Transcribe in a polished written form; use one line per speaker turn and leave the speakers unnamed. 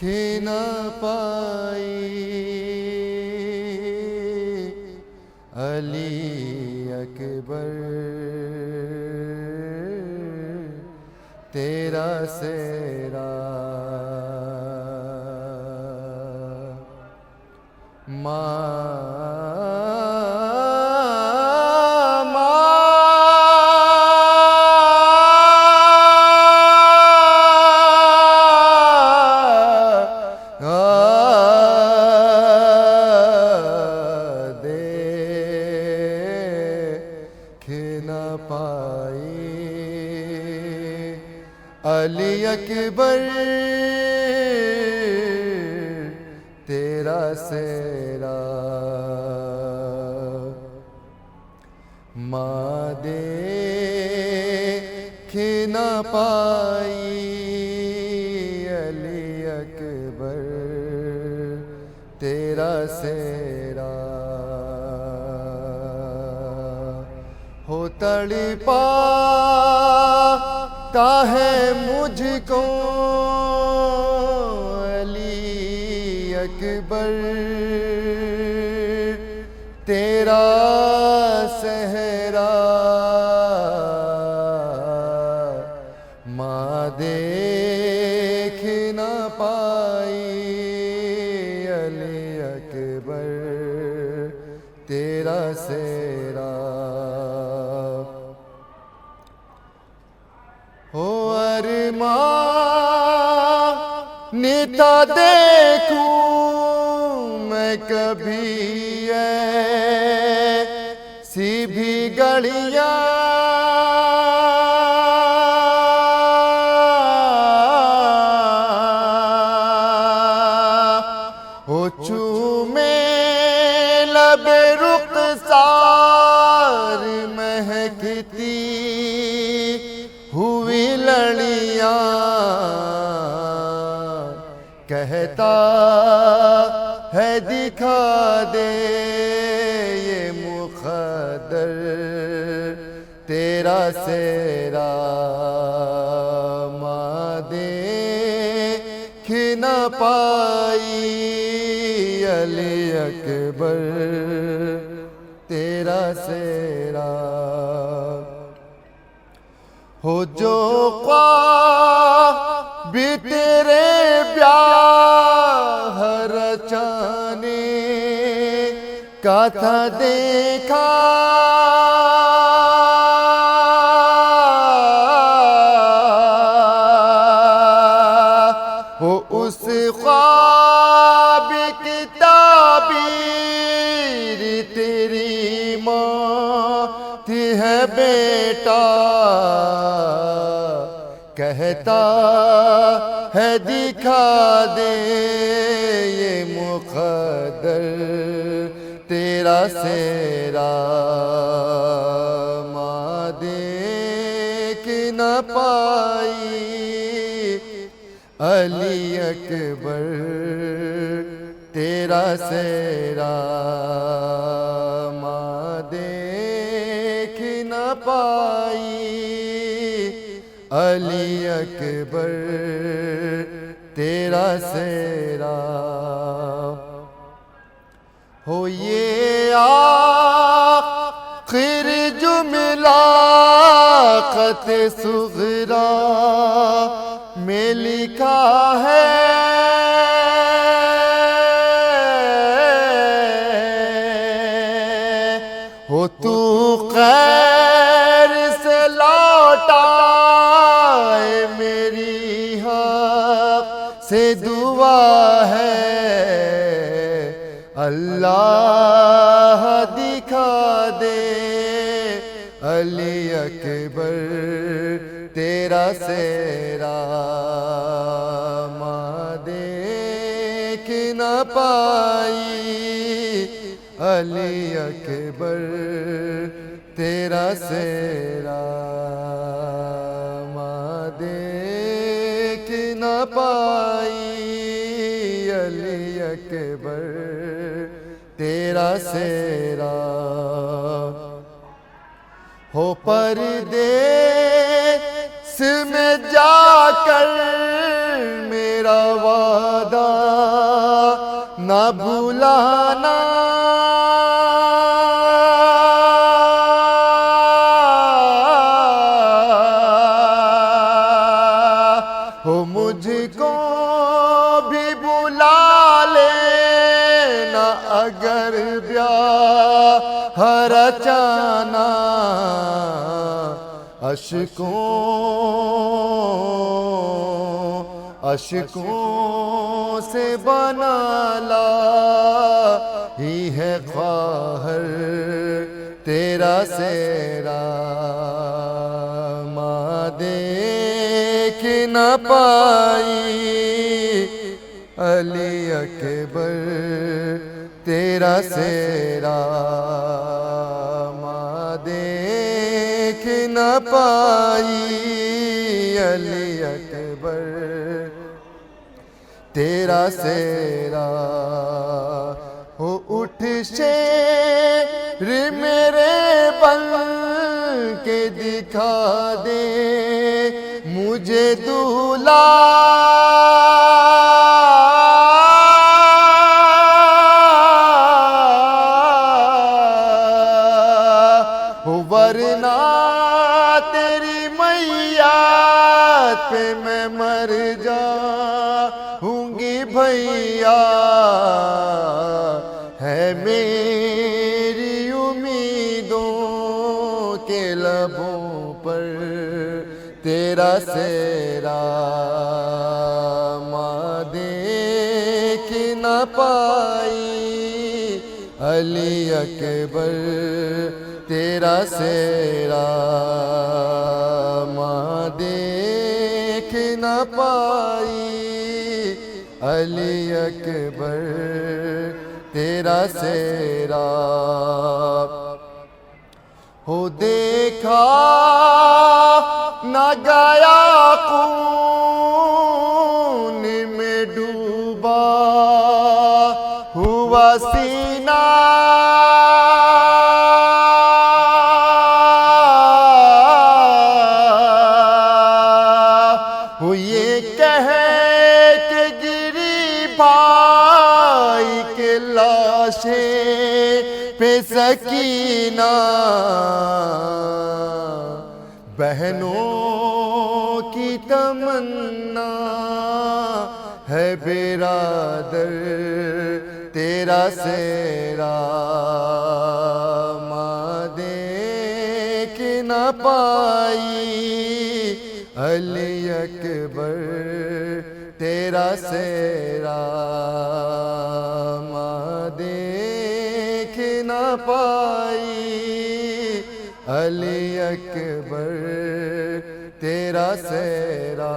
نہ پائی علی اکبر تیرا سیرا علی اکبر تیرا سیرا ماں دیکھ نہ پائی علی اکبر تیرا سیرا ہو تڑپاتا ہے مجھ کو علی اکبر تیرا صحرا ماں دیکھ نہ پائی علی اکبر تیرا صحرا ہو ارمان تھا دیکھوں میں کبھی ایسی بھی گھڑیاں ہو چومے لب رخسار مہکتی ہوئی لڑیاں کہتا ہے دکھا دے یہ مقدر تیرا سیرا ماں دیکھ نہ پائی علی اکبر تیرا سیرا ہو جو خواب بھی تیرے بیاہ رچانے کا تھا دیکھا وہ اس خواب کی تعبیر تیری موت ہے بیٹا کہتا ہے دکھا دے یہ مقدر تیرا سیرا ماں دیکھ نہ پائی علی اکبر تیرا سیرا ماں دیکھ نہ پائی علی اکبر تیرا سیرا ہو یہ آخر جملہ خط صغرا میں لکھا ہے ہو تو خیر سے لوٹا میری حق سے دعا ہے اللہ دکھا دے علی اکبر تیرا سیرا ماں دیکھ نہ پائی علی اکبر تیرا سیرا ماں دیکھ نہ پائی علی اکبر تیرا سیرا ہو پردیس میں جا کر میرا وعدہ کر بیاہ رچانا، اشکوں سے بنا لائی ہے خواہر تیرا سیرا، ماں دیکھ نہ پائی علی اکبر تیرا سیرا، ماں دیکھ نہ پائی علی اکبر تیرا سیرا، ہو اٹھ شیر میرے بن کے دکھا دے مجھے دولہا، ورنہ تیری میت پہ میں مر جاؤں گی بھیا، ہے میری امیدوں کے لبوں پر تیرا سیرا، ماں دیکھ نہ پائی علی اکبر تیرا سیرا، ماں دیکھ نہ پائی علی اکبر تیرا سیرا، ہو دیکھا نہ گیا خون میں ڈوبا ہوا سینہ، یہ کہہ کے گری بھائی کے لاشیں پہ سکینہ، بہنوں کی تمنا ہے برادر تیرا سیرا، ماں دیکھ نہ پائی علی اکبر تیرا سیرا، ماں دیکھ نہ پائی علی اکبر تیرا سیرا۔